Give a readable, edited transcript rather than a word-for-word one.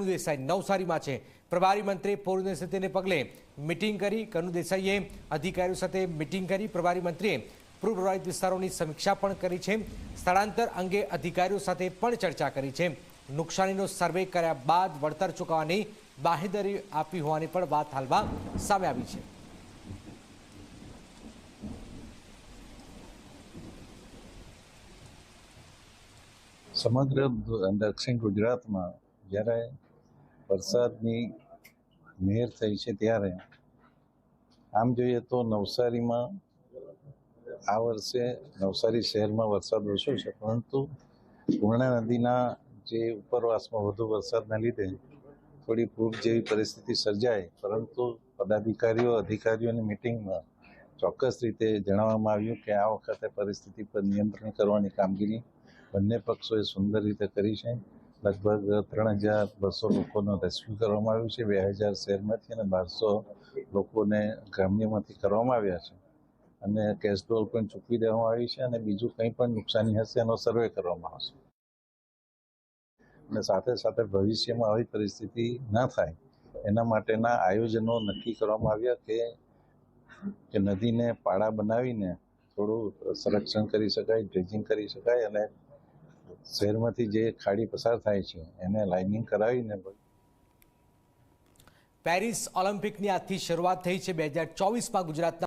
કનુ દેસાઈ નવસારીમાં છે। પ્રભારી મંત્રી પૂરની સ્થિતિને પગલે મીટિંગ કરી। કનુ દેસાઈએ અધિકારીઓ સાથે મીટિંગ કરી। પ્રભારી મંત્રીએ પૂર પ્રભાવિત વિસ્તારોની સમીક્ષા પણ કરી છે। સ્થળાંતર અંગે અધિકારીઓ સાથે પણ ચર્ચા કરી છે। નુકસાનીનો સર્વે કર્યા બાદ વળતર ચૂકવવાની બાહેધરી આપી હોવાની પણ વાત હાલમાં સામે આવી છે। સમગ્ર દક્ષિણ ગુજરાતમાં જ્યારે વરસાદની મહેર થઈ છે ત્યારે આમ જોઈએ તો નવસારીમાં આ વર્ષે નવસારી શહેરમાં વરસાદ ઓછો છે, પરંતુ પૂર્ણા નદીના જે ઉપરવાસમાં વધુ વરસાદના લીધે થોડી પૂર જેવી પરિસ્થિતિ સર્જાય, પરંતુ અધિકારીઓની મિટિંગમાં ચોક્કસ રીતે જણાવવામાં આવ્યું કે આ વખતે પરિસ્થિતિ પર નિયંત્રણ કરવાની કામગીરી બંને પક્ષોએ સુંદર રીતે કરી છે। લગભગ 3200 લોકોનો રેસ્ક્યુ કરવામાં આવ્યું છે। 2000 શહેરમાંથી અને 1200 લોકોને ગ્રામ્યમાંથી કરવામાં આવ્યા છે અને કેશ ડોલ પણ ચૂકવી દેવામાં આવી છે અને બીજું કંઈ પણ નુકસાની હશે એનો સર્વે કરવામાં આવશે અને સાથે સાથે ભવિષ્યમાં આવી પરિસ્થિતિ ના થાય એના માટેના આયોજનો નક્કી કરવામાં આવ્યા કે નદીને પાળા બનાવીને થોડું સંરક્ષણ કરી શકાય, ડ્રેજિંગ કરી શકાય અને શહેરમાંથી જે ખાડી પસાર થાય છે એને લાઇનિંગ કરાવીને। પેરિસ ઓલિમ્પિકની આજથી શરૂઆત થઈ છે। 2024માં ગુજરાતના